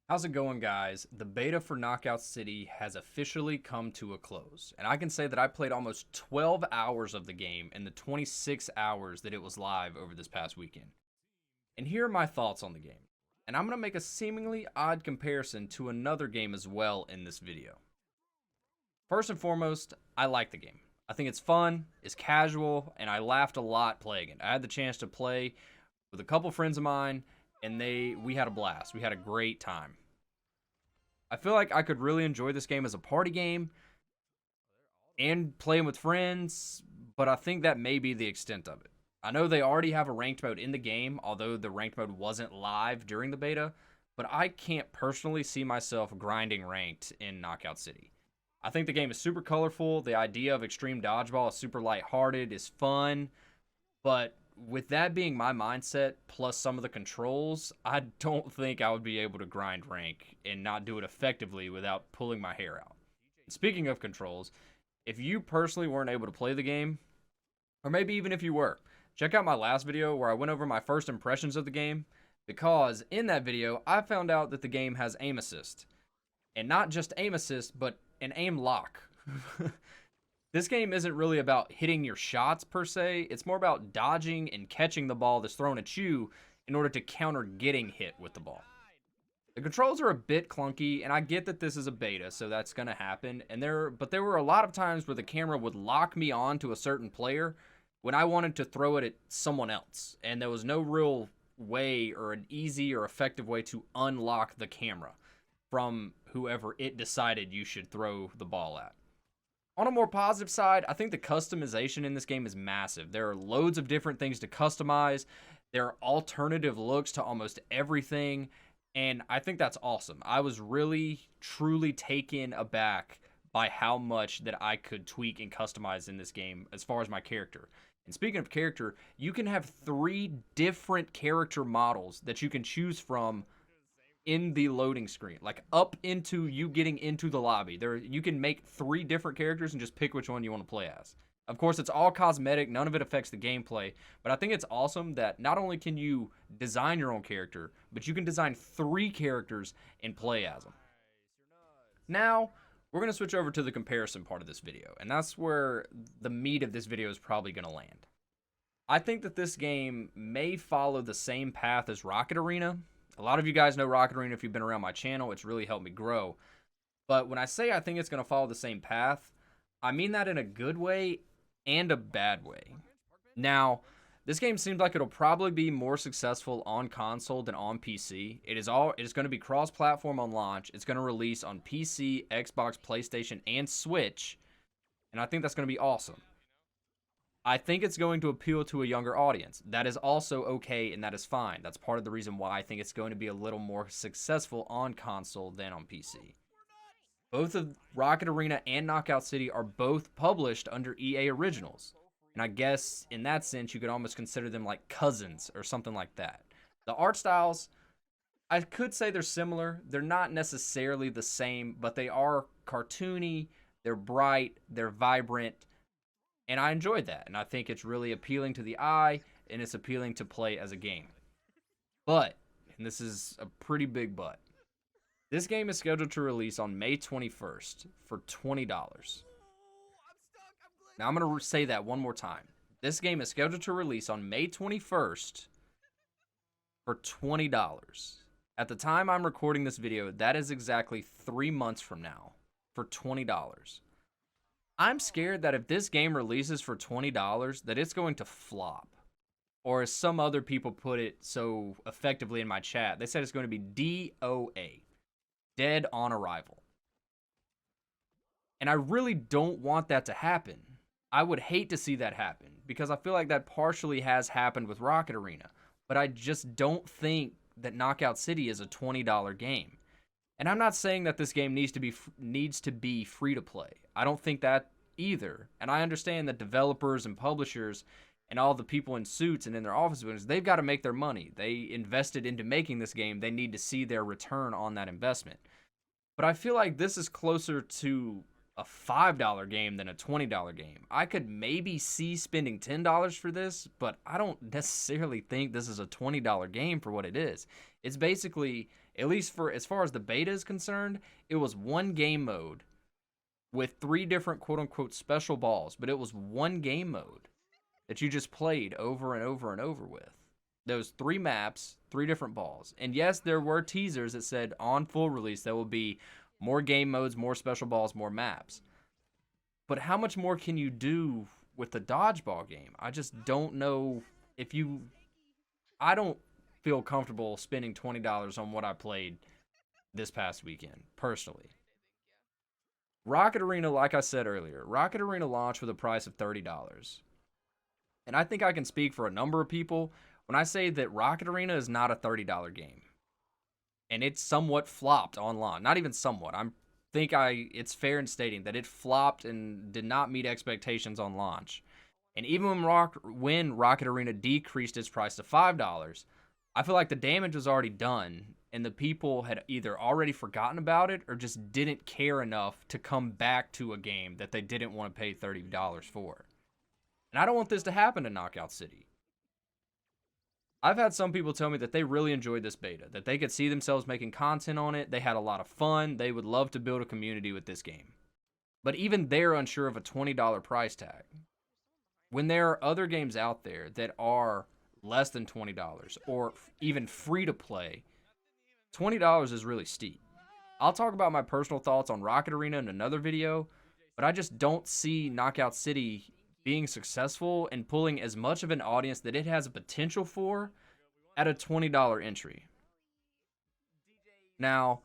How's it going, guys? The beta for Knockout City has officially come to a close, and I can say that I played almost 12 hours of the game in the 26 hours that it was live over this past weekend. And here are my thoughts on the game. And I'm going to make a seemingly odd comparison to another game as well in this video. First and foremost, I like the game. I think it's fun, it's casual, and I laughed a lot playing it. I had the chance to play with a couple friends of mine, and we had a blast. We had a great time. I feel like I could really enjoy this game as a party game and playing with friends, but I think that may be the extent of it. I know they already have a ranked mode in the game, although the ranked mode wasn't live during the beta, but I can't personally see myself grinding ranked in Knockout City. I think the game is super colorful. The idea of extreme dodgeball is super lighthearted, is fun, but with that being my mindset, plus some of the controls, I don't think I would be able to grind rank and not do it effectively without pulling my hair out. Speaking of controls, if you personally weren't able to play the game, or maybe even if you were, check out my last video where I went over my first impressions of the game, because in that video, I found out that the game has aim assist. And not just aim assist, but an aim lock. This game isn't really about hitting your shots per se. It's more about dodging and catching the ball that's thrown at you in order to counter getting hit with the ball. The controls are a bit clunky, and I get that this is a beta, so that's going to happen. But there were a lot of times where the camera would lock me on to a certain player when I wanted to throw it at someone else, and there was no real way or an easy or effective way to unlock the camera from whoever it decided you should throw the ball at. On a more positive side, I think the customization in this game is massive. There are loads of different things to customize. There are alternative looks to almost everything, and I think that's awesome. I was really, truly taken aback by how much that I could tweak and customize in this game as far as my character. And speaking of character, you can have 3 different character models that you can choose from in the loading screen, like up into you getting into the lobby. There, you can make 3 different characters and just pick which one you want to play as. Of course, it's all cosmetic. None of it affects the gameplay, but I think it's awesome that not only can you design your own character, but you can design 3 characters and play as them. Now, we're going to switch over to the comparison part of this video, and that's where the meat of this video is probably going to land. I think that this game may follow the same path as Rocket Arena. A lot of you guys know Rocket Arena if you've been around my channel. It's really helped me grow. But when I say I think it's going to follow the same path, I mean that in a good way and a bad way. Now, this game seems like it'll probably be more successful on console than on PC. It is going to be cross-platform on launch. It's going to release on PC, Xbox, PlayStation, and Switch. And I think that's going to be awesome. I think it's going to appeal to a younger audience. That is also okay, and that is fine. That's part of the reason why I think it's going to be a little more successful on console than on PC. Both of Rocket Arena and Knockout City are both published under EA Originals. And I guess in that sense, you could almost consider them like cousins or something like that. The art styles, I could say they're similar. They're not necessarily the same, but they are cartoony, they're bright, they're vibrant, and I enjoyed that, and I think it's really appealing to the eye, and it's appealing to play as a game. But, and this is a pretty big but, this game is scheduled to release on May 21st for $20. Now, I'm going to say that one more time. This game is scheduled to release on May 21st for $20. At the time I'm recording this video, that is exactly 3 months from now for $20. I'm scared that if this game releases for $20, that it's going to flop. Or as some other people put it so effectively in my chat, they said it's going to be DOA, dead on arrival. And I really don't want that to happen. I would hate to see that happen, because I feel like that partially has happened with Rocket Arena. But I just don't think that Knockout City is a $20 game. And I'm not saying that this game needs to be free to play. I don't think that either. And I understand that developers and publishers and all the people in suits and in their office buildings, they've got to make their money. They invested into making this game. They need to see their return on that investment. But I feel like this is closer to a $5 game than a $20 game. I could maybe see spending $10 for this, but I don't necessarily think this is a $20 game for what it is. It's basically At least for as far as the beta is concerned, it was one game mode with 3 different quote unquote special balls, but it was one game mode that you just played over and over and over with. Those 3 maps, 3 different balls. And yes, there were teasers that said on full release there will be more game modes, more special balls, more maps. But how much more can you do with the dodgeball game? I just don't know if you... I don't feel comfortable spending $20 on what I played this past weekend, personally. Rocket Arena, like I said earlier, Rocket Arena launched with a price of $30. And I think I can speak for a number of people when I say that Rocket Arena is not a $30 game. And it somewhat flopped online. Not even somewhat. It's fair in stating that it flopped and did not meet expectations on launch. And even when Rocket Arena decreased its price to $5, I feel like the damage was already done, and the people had either already forgotten about it or just didn't care enough to come back to a game that they didn't want to pay $30 for. And I don't want this to happen to Knockout City. I've had some people tell me that they really enjoyed this beta, that they could see themselves making content on it, they had a lot of fun, they would love to build a community with this game. But even they're unsure of a $20 price tag. When there are other games out there that are less than $20 or even free to play, $20 is really steep. I'll talk about my personal thoughts on Rocket Arena in another video, but I just don't see Knockout City being successful and pulling as much of an audience that it has a potential for at a $20 entry. Now,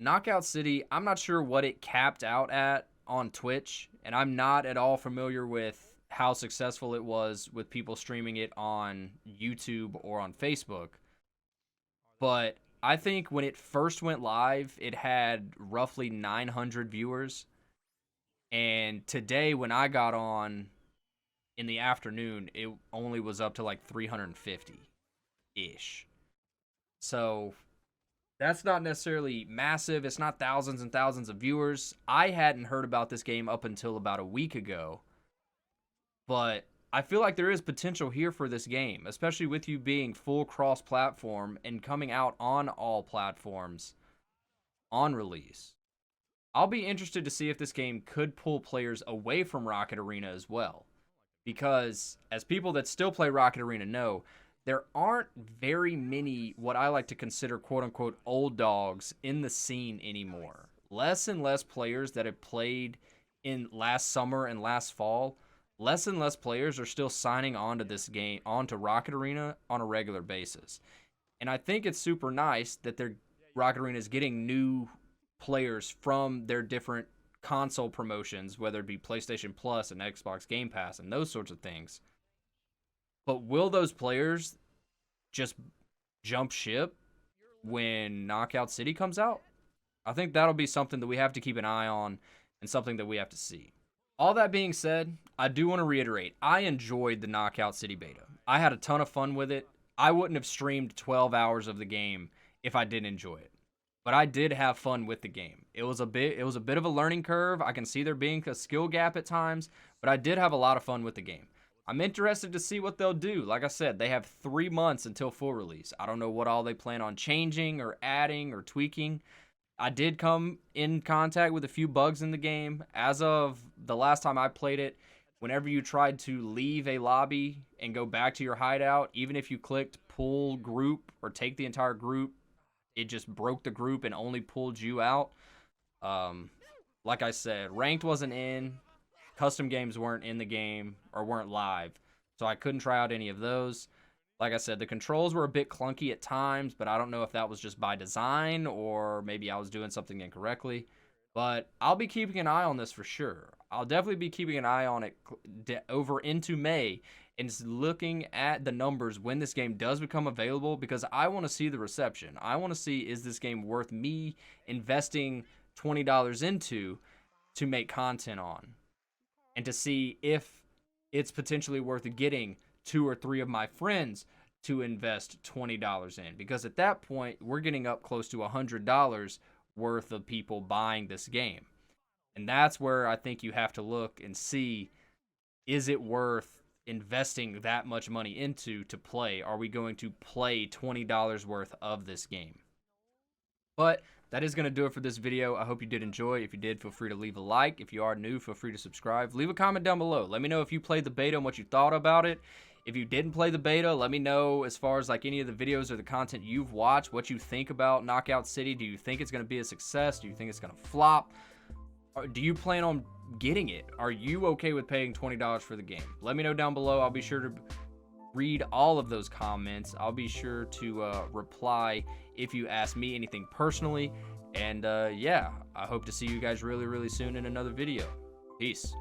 Knockout City, I'm not sure what it capped out at on Twitch, and I'm not at all familiar with how successful it was with people streaming it on YouTube or on Facebook. But I think when it first went live, it had roughly 900 viewers. And today, when I got on in the afternoon, it only was up to like 350-ish. So that's not necessarily massive. It's not thousands and thousands of viewers. I hadn't heard about this game up until about a week ago. But I feel like there is potential here for this game, especially with you being full cross-platform and coming out on all platforms on release. I'll be interested to see if this game could pull players away from Rocket Arena as well. Because, as people that still play Rocket Arena know, there aren't very many what I like to consider quote-unquote old dogs in the scene anymore. Less and less players that have played in last summer and last fall, less and less players are still signing on to this game, onto Rocket Arena on a regular basis. And I think it's super nice that Rocket Arena is getting new players from their different console promotions, whether it be PlayStation Plus and Xbox Game Pass and those sorts of things. But will those players just jump ship when Knockout City comes out? I think that'll be something that we have to keep an eye on and something that we have to see. All that being said, I do want to reiterate, I enjoyed the Knockout City beta. I had a ton of fun with it. I wouldn't have streamed 12 hours of the game if I didn't enjoy it. But I did have fun with the game. It was a bit of a learning curve. I can see there being a skill gap at times, but I did have a lot of fun with the game. I'm interested to see what they'll do. Like I said, they have 3 months until full release. I don't know what all they plan on changing or adding or tweaking. I did come in contact with a few bugs in the game. As of the last time I played it, whenever you tried to leave a lobby and go back to your hideout, even if you clicked pull group or take the entire group, it just broke the group and only pulled you out. Like I said, ranked wasn't in. Custom games weren't in the game or weren't live. So I couldn't try out any of those. Like I said, the controls were a bit clunky at times, but I don't know if that was just by design or maybe I was doing something incorrectly. But I'll be keeping an eye on this for sure. I'll definitely be keeping an eye on it over into May and looking at the numbers when this game does become available, because I want to see the reception. I want to see, is this game worth me investing $20 into to make content on, and to see if it's potentially worth getting 2 or 3 of my friends to invest $20 in, because at that point we're getting up close to $100 worth of people buying this game. And that's where I think you have to look and see, is it worth investing that much money into to play? Are we going to play $20 worth of this game? But that is going to do it for this video. I hope you did enjoy. If you did, feel free to leave a like. If you are new, feel free to subscribe. Leave a comment down below. Let me know if you played the beta and what you thought about it. If you didn't play the beta, let me know as far as like any of the videos or the content you've watched, what you think about Knockout City. Do you think it's going to be a success? Do you think it's going to flop? Or do you plan on getting it? Are you okay with paying $20 for the game? Let me know down below. I'll be sure to read all of those comments. I'll be sure to reply if you ask me anything personally. And yeah, I hope to see you guys really, really soon in another video. Peace.